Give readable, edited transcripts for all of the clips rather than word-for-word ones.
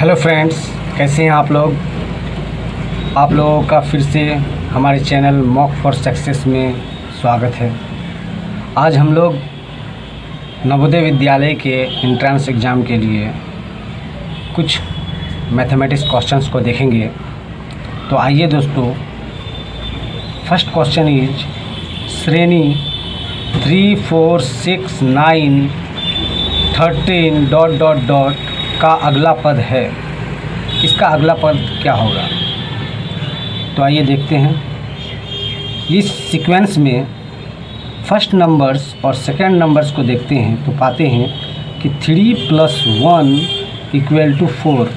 Hello friends, कैसे हैं आप लोग। आप लोगों का फिर से हमारे चैनल मॉक फॉर सक्सेस में स्वागत है। आज हम लोग नवोदय विद्यालय के एंट्रेंस एग्ज़ाम के लिए कुछ मैथमेटिक्स क्वेश्चंस को देखेंगे। तो आइए दोस्तों, फर्स्ट क्वेश्चन इज श्रेणी 3, 4, 6, 9, 13 ... का अगला पद है। इसका अगला पद क्या होगा? तो आइए देखते हैं। इस सीक्वेंस में फर्स्ट नंबर्स और सेकंड नंबर्स को देखते हैं तो पाते हैं कि 3 + 1 = 4।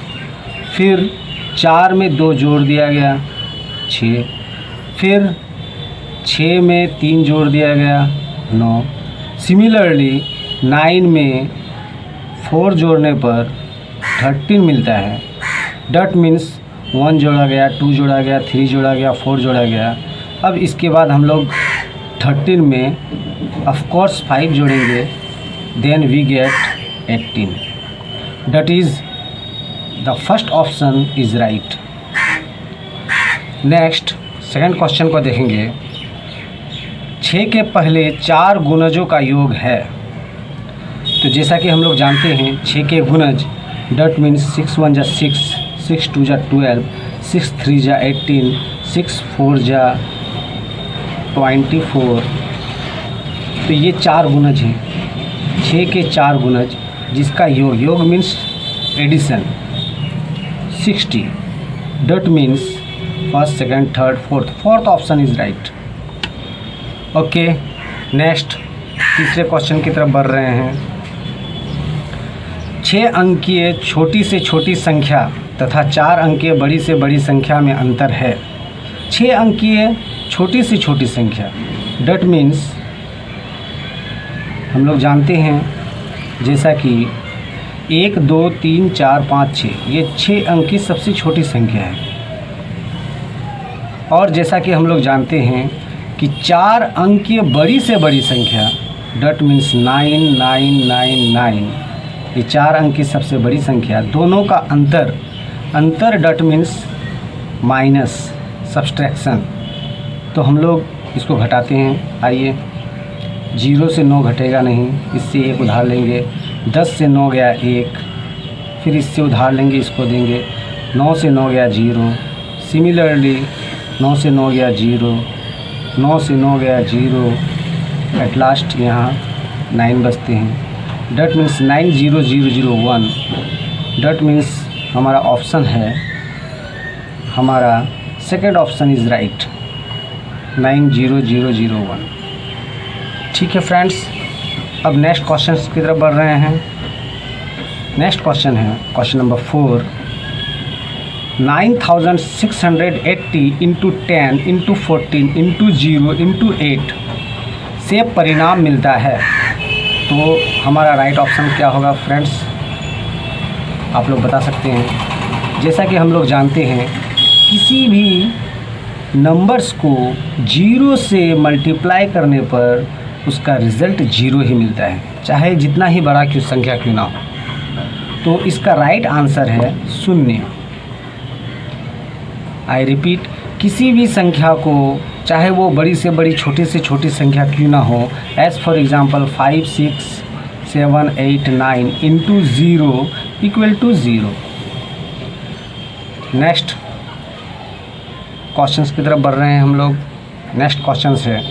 फिर 4 में 2 जोड़ दिया गया 6, फिर 6 में 3 जोड़ दिया गया 9। सिमिलरली 9 में 4 जोड़ने पर 13 मिलता है। डॉट मीन्स 1 जोड़ा गया, 2 जोड़ा गया, 3 जोड़ा गया, 4 जोड़ा गया। अब इसके बाद हम लोग 13 में ऑफ कोर्स 5 जोड़ेंगे, then we get 18। That is the first option is right. Next second question को देखेंगे। 6 के पहले 4 गुणजों का योग है। तो जैसा कि हम लोग जानते हैं 6 के गुणज डॉट मीन्स 6 × 1 = 6, 6 × 2 = 12, 6 × 3 = 18, 6 × 4 = 24। तो ये 4 गुणज हैं, 6 के 4 गुणज जिसका योग means addition 60। Dot means first, second, third, fourth option is right. Okay, next तीसरे क्वेश्चन की तरफ बढ़ रहे हैं। 6 अंकीय छोटी से छोटी संख्या तथा 4 अंकीय बड़ी से बड़ी संख्या में अंतर है। 6 अंकीय छोटी से छोटी संख्या डॉट मीन्स हम लोग जानते हैं जैसा कि 1, 2, 3, 4, 5, 6 ये 6 अंक की सबसे छोटी संख्या है। और जैसा कि हम लोग जानते हैं कि 4 अंकीय बड़ी से बड़ी संख्या डॉट मीन्स 9, 9, 9, 9 ये 4 अंक की सबसे बड़ी संख्या। दोनों का अंतर डॉट मीन्स माइनस सब्सट्रैक्शन। तो हम लोग इसको घटाते हैं। आइए, 0 से 9 घटेगा नहीं, इससे 1 उधार लेंगे। 10 से 9 गया 1, फिर इससे उधार लेंगे, इसको देंगे। 9 से 9 गया 0। सिमिलरली 9 से 9 गया 0, 9 से 9 गया 0। एट लास्ट यहाँ 9 बचते हैं। Dot means 90001। डॉट मीन्स हमारा ऑप्शन है, हमारा सेकंड ऑप्शन इज़ राइट 90001। ठीक है फ्रेंड्स, अब नेक्स्ट क्वेश्चन की तरफ बढ़ रहे हैं। नेक्स्ट क्वेश्चन है क्वेश्चन नंबर 4। 9680 × 10 × 14 × 0 × 8 से परिणाम मिलता है। तो हमारा राइट ऑप्शन क्या होगा फ्रेंड्स, आप लोग बता सकते हैं। जैसा कि हम लोग जानते हैं किसी भी नंबर्स को 0 से मल्टीप्लाई करने पर उसका रिज़ल्ट 0 ही मिलता है, चाहे जितना ही बड़ा संख्या क्यों ना हो। तो इसका राइट आंसर है 0। आई रिपीट, किसी भी संख्या को चाहे वो बड़ी से बड़ी छोटी से छोटी संख्या क्यों ना हो, as for example 5, 6, 7, 8, 9 × 0 = 0। Next questions की तरफ बढ़ रहे हैं हम लोग। नेक्स्ट क्वेश्चन है,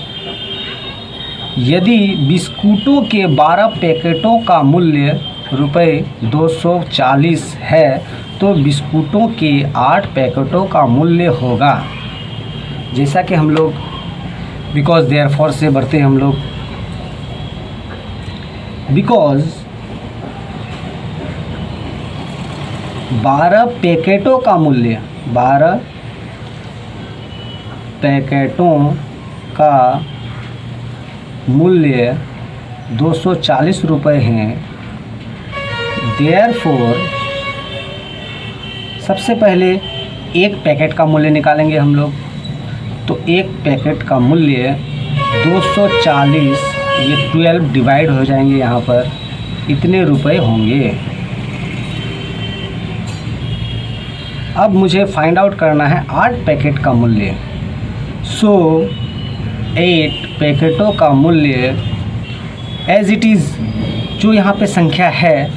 यदि बिस्कुटों के 12 पैकेटों का मूल्य ₹240 है तो बिस्कुटों के 8 पैकेटों का मूल्य होगा। जैसा कि हम लोग बिकॉज देयरफॉर से बढ़ते हैं हम लोग। बिकॉज 12 पैकेटों का मूल्य 12 पैकेटों का मूल्य 240 रुपये हैं। देयरफॉर सबसे पहले एक पैकेट का मूल्य निकालेंगे हम लोग। तो एक पैकेट का मूल्य 240, ये 12 डिवाइड हो जाएंगे यहाँ पर, इतने रुपए होंगे। अब मुझे फाइंड आउट करना है 8 पैकेट का मूल्य। सो 8 पैकेटों का मूल्य एज इट इज़, जो यहाँ पे संख्या है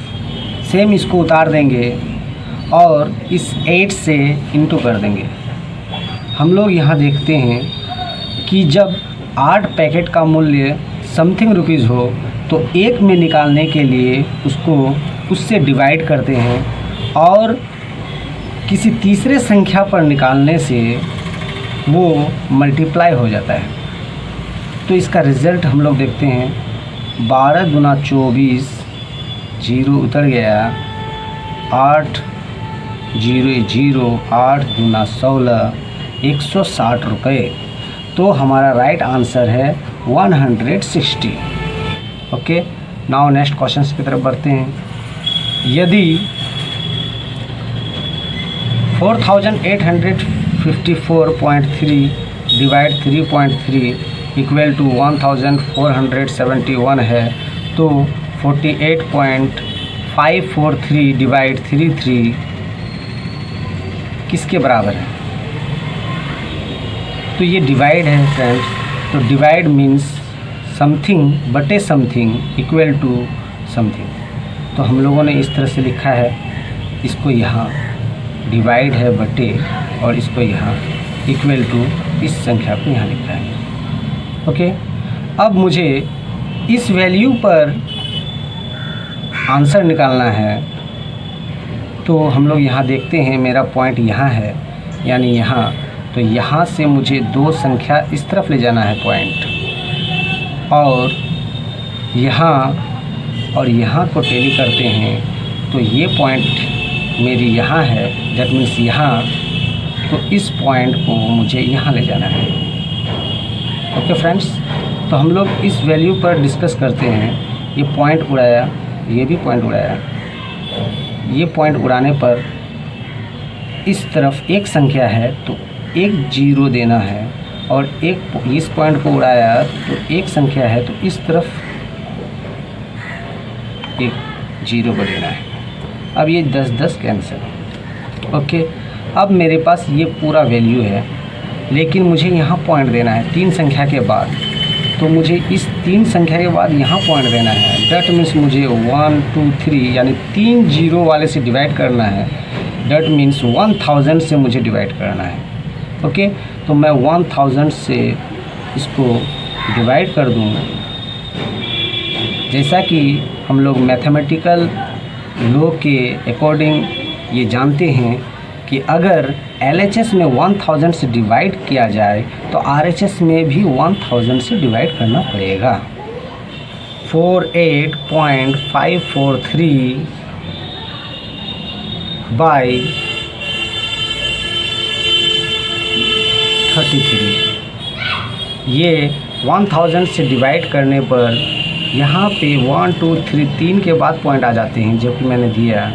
सेम इसको उतार देंगे और इस 8 से इंटू कर देंगे। हम लोग यहाँ देखते हैं कि जब 8 पैकेट का मूल्य समथिंग रुपीज़ हो तो एक में निकालने के लिए उसको उससे डिवाइड करते हैं और किसी तीसरे संख्या पर निकालने से वो मल्टीप्लाई हो जाता है। तो इसका रिज़ल्ट हम लोग देखते हैं 12 गुना 24, 0 उतर गया, 8 0 0, 8 गुना 16, 160 रुपये। तो हमारा राइट आंसर है 160। ओके, नाउ नेक्स्ट क्वेश्चन की तरफ बढ़ते हैं। यदि 4854.3 डिवाइड 3.3 इक्वल टू 1471 है तो 48.543 डिवाइड 33 किसके बराबर है? तो ये डिवाइड है फ्रेंड्स, तो डिवाइड मीन्स समथिंग बटे समथिंग इक्वल टू समथिंग। तो हम लोगों ने इस तरह से लिखा है, इसको यहाँ डिवाइड है बटे और इसको यहाँ इक्वल टू इस संख्या को यहाँ लिखा है। ओके, अब मुझे इस वैल्यू पर आंसर निकालना है। तो हम लोग यहाँ देखते हैं, मेरा पॉइंट यहाँ है यानी यहाँ, तो यहाँ से मुझे 2 संख्या इस तरफ ले जाना है पॉइंट, और यहाँ को टेली करते हैं तो ये पॉइंट मेरी यहाँ है, दैट मीन्स यहाँ, तो इस पॉइंट को मुझे यहाँ ले जाना है। ओके फ्रेंड्स, तो हम लोग इस वैल्यू पर डिस्कस करते हैं। ये पॉइंट उड़ाया, ये भी पॉइंट उड़ाया, ये पॉइंट उड़ाने पर इस तरफ एक संख्या है तो एक 0 देना है, और एक इस पॉइंट को उड़ाया तो एक संख्या है तो इस तरफ एक 0 को देना है। अब ये 10-10 कैंसिल। ओके, अब मेरे पास ये पूरा वैल्यू है, लेकिन मुझे यहाँ पॉइंट देना है 3 संख्या के बाद। तो मुझे इस 3 संख्या के बाद यहाँ पॉइंट देना है। डेट मीन्स मुझे 1 2 3 यानी 3 0 वाले से डिवाइड करना है। डेट मीन्स 1000 से मुझे डिवाइड करना है। ओके, तो मैं 1000 से इसको डिवाइड कर दूँ। जैसा कि हम लोग मैथमेटिकल लॉ के अकॉर्डिंग ये जानते हैं कि अगर LHS में 1000 से डिवाइड किया जाए तो RHS में भी 1000 से डिवाइड करना पड़ेगा। 48.543 बाई 33, ये 1000 से डिवाइड करने पर यहाँ पे 1 2 3 3 के बाद पॉइंट आ जाते हैं जो कि मैंने दिया।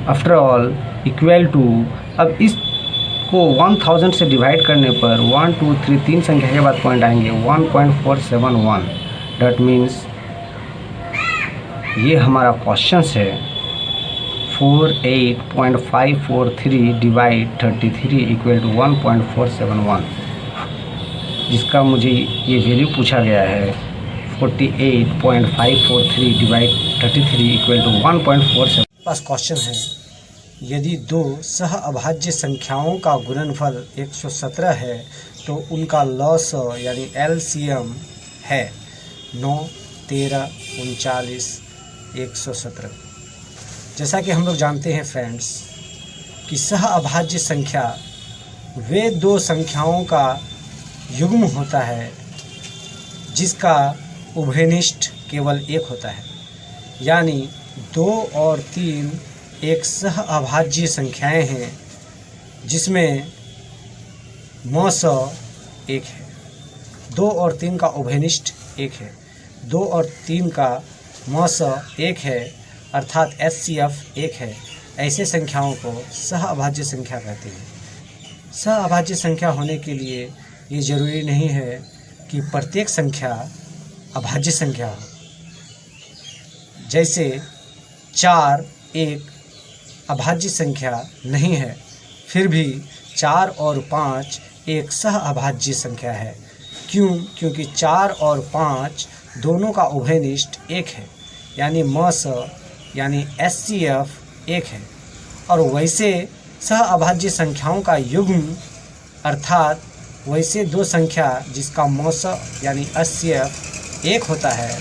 आफ्टर ऑल इक्वल टू, अब इसको 1000 से डिवाइड करने पर 1 2 3 3 संख्या के बाद पॉइंट आएंगे 1.471। डैट मीन्स ये हमारा क्वेश्चन है 48.543 डिवाइड 33 इक्वल टू 1.471, जिसका मुझे ये वैल्यू पूछा गया है 48.543 डिवाइड 33 इक्वल टू 1.47। पास क्वेश्चन है, यदि 2 सह अभाज्य संख्याओं का गुणनफल 117 है तो उनका लॉसा यानी LCM है 9, 13, 39, 117। जैसा कि हम लोग जानते हैं फ्रेंड्स कि सह अभाज्य संख्या वे 2 संख्याओं का युग्म होता है जिसका उभयनिष्ठ केवल 1 होता है। यानी 2 और 3 एक सह अभाज्य संख्याएं हैं जिसमें मौसा 1 है। 2 और 3 का उभयनिष्ठ 1 है। 2 और 3 का मौसा 1 है, अर्थात HCF 1 है। ऐसे संख्याओं को सह अभाज्य संख्या कहते हैं। सह अभाज्य संख्या होने के लिए ये ज़रूरी नहीं है कि प्रत्येक संख्या अभाज्य संख्या हो। जैसे 4 एक अभाज्य संख्या नहीं है, फिर भी 4 और 5 एक सह अभाज्य संख्या है। क्यों? क्योंकि 4 और 5 दोनों का उभयनिष्ठ 1 है, यानी मस यानी HCF 1 है। और वैसे सह अभाज्य संख्याओं का युग्म अर्थात वैसे दो संख्या जिसका मस यानी HCF 1 होता है,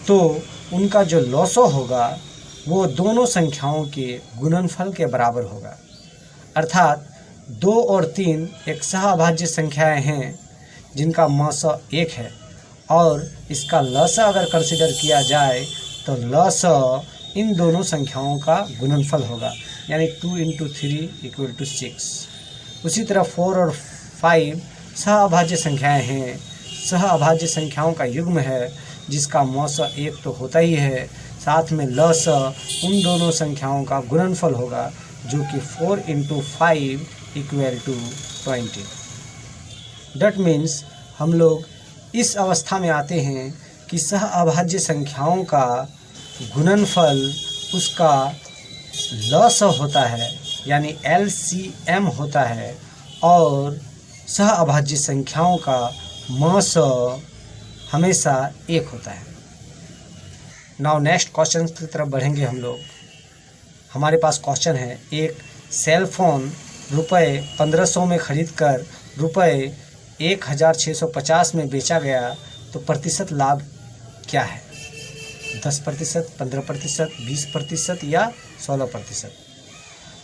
तो उनका जो लॉसो होगा वो दोनों संख्याओं के गुणनफल के बराबर होगा। अर्थात 2 और 3 एक सह अभाज्य संख्याएं हैं जिनका मस 1 है, और इसका लस अगर कंसिडर किया जाए तो लस इन दोनों संख्याओं का गुणनफल होगा, यानी 2 × 3 = 6। उसी तरह 4 और 5 सह अभाज्य संख्याएं हैं। सह अभाज्य संख्याओं का युग्म है जिसका मस 1 तो होता ही है, साथ में लस उन दोनों संख्याओं का गुणनफल होगा, जो कि 4 × 5 = 20। दैट मीन्स हम लोग इस अवस्था में आते हैं कि सह अभाज्य संख्याओं का गुणनफल उसका लस होता है, यानी LCM होता है, और सह अभाज्य संख्याओं का मस हमेशा 1 होता है। नाउ नेक्स्ट क्वेश्चन की तरफ बढ़ेंगे हम लोग। हमारे पास क्वेश्चन है, एक सेल फोन रुपये 1500 में खरीद कर रुपये 1650 में बेचा गया तो प्रतिशत लाभ क्या है? 10%, 15%, 20% या 16%?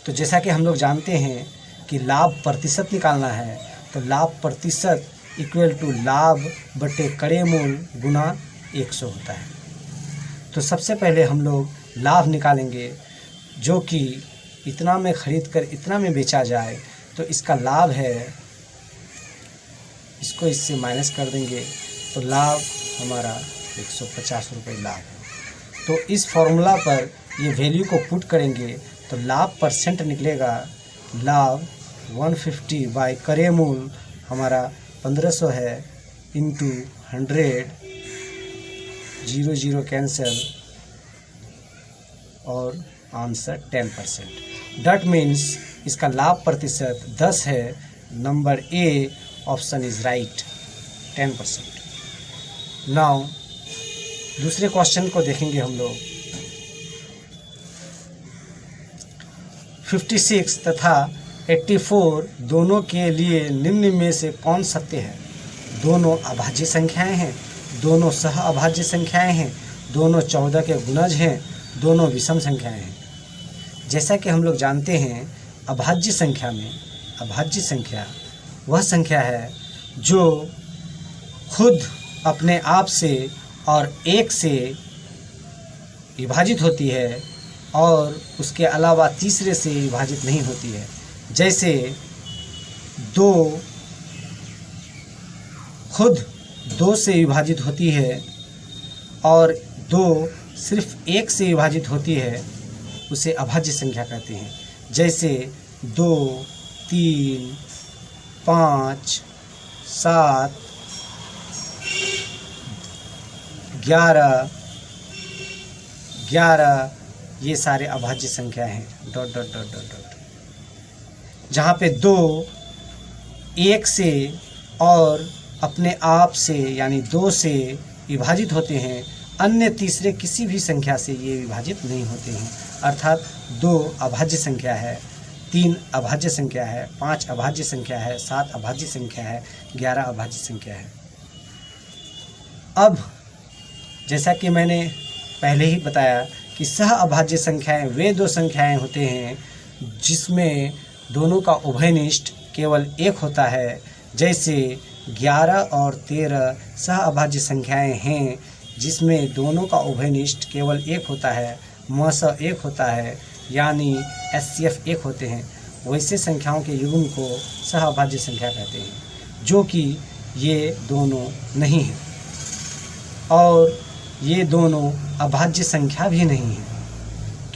तो जैसा कि हम लोग जानते हैं कि लाभ प्रतिशत निकालना है, तो लाभ प्रतिशत = लाभ बटे कड़े मूल गुना 100 होता है। तो सबसे पहले हम लोग लाभ निकालेंगे, जो कि इतना में खरीद कर इतना में बेचा जाए, तो इसका लाभ है, इसको इससे माइनस कर देंगे तो लाभ हमारा 150 रुपये लाभ है। तो इस फॉर्मूला पर ये वैल्यू को पुट करेंगे तो लाभ परसेंट निकलेगा। लाभ 150 बाय करे मूल हमारा 1500 है इंटू 100, 0 0 कैंसिल, और आंसर 10%। दैट मीन्स इसका लाभ प्रतिशत 10 है। Number A option is right, 10%। Now दूसरे क्वेश्चन को देखेंगे हम लोग। 56 तथा 84 दोनों के लिए निम्न में से कौन सत्य है? दोनों अभाज्य संख्याएं हैं, दोनों सह अभाज्य संख्याएं हैं, दोनों 14 के गुणज हैं, दोनों विषम संख्याएं हैं। जैसा कि हम लोग जानते हैं, अभाज्य संख्या में अभाज्य संख्या वह संख्या है जो खुद अपने आप से और 1 से विभाजित होती है और उसके अलावा तीसरे से विभाजित नहीं होती है। जैसे 2 खुद 2 से विभाजित होती है और 2 सिर्फ 1 से विभाजित होती है, उसे अभाज्य संख्या कहते हैं। जैसे 2, 3, 5, 7, 11 ये सारे अभाज्य संख्या हैं। ... जहाँ पे 2 1 से और अपने आप से यानी 2 से विभाजित होते हैं, अन्य तीसरे किसी भी संख्या से ये विभाजित नहीं होते हैं। अर्थात 2 अभाज्य संख्या है, 3 अभाज्य संख्या है, 5 अभाज्य संख्या है, 7 अभाज्य संख्या है, 11 अभाज्य संख्या है। अब जैसा कि मैंने पहले ही बताया कि सह अभाज्य संख्याएं वे 2 संख्याएं होते हैं जिसमें दोनों का उभयनिष्ठ केवल 1 होता है। जैसे 11 और 13 सह अभाज्य संख्याएं हैं जिसमें दोनों का उभयनिष्ठ केवल 1 होता है, मस 1 होता है, यानी HCF 1 होते हैं। वैसे संख्याओं के युग्म को सह अभाज्य संख्या कहते हैं, जो कि ये दोनों नहीं हैं और ये दोनों अभाज्य संख्या भी नहीं है।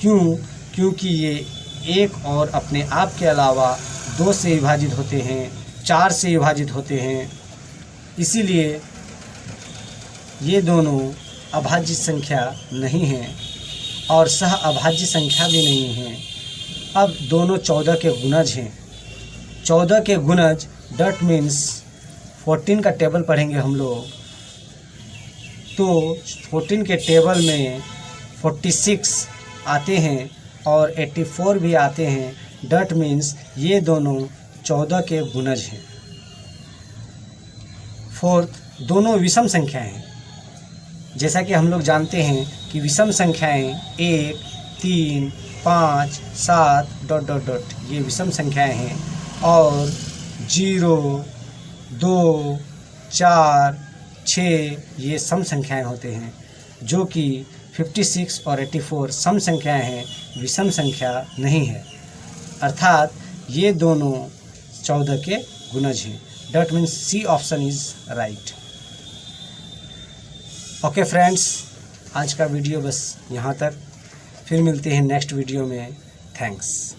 क्यों? क्योंकि ये 1 और अपने आप के अलावा 2 से विभाजित होते हैं, 4 से विभाजित होते हैं, इसीलिए ये दोनों अभाज्य संख्या नहीं हैं और सह अभाज्य संख्या भी नहीं हैं। अब दोनों 14 के गुणज हैं। 14 के गुणज डट मीन्स 14 का टेबल पढ़ेंगे हम लोग, तो 14 के टेबल में 46 आते हैं और 84 भी आते हैं। डट मीन्स ये दोनों 14 के गुणज हैं। फोर्थ, दोनों विषम संख्याएं हैं। जैसा कि हम लोग जानते हैं कि विषम संख्याएं 1, 3, 5, 7 ... ये विषम संख्याएं हैं और 0, 2, 4, 6 ये सम संख्याएं होते हैं, जो कि 56 और 84 सम संख्याएं हैं, विषम संख्या नहीं है। अर्थात ये दोनों 14 के गुणज हैं। That means C option is right. Okay friends, आज का वीडियो बस यहाँ तक। फिर मिलते हैं नेक्स्ट वीडियो में। थैंक्स।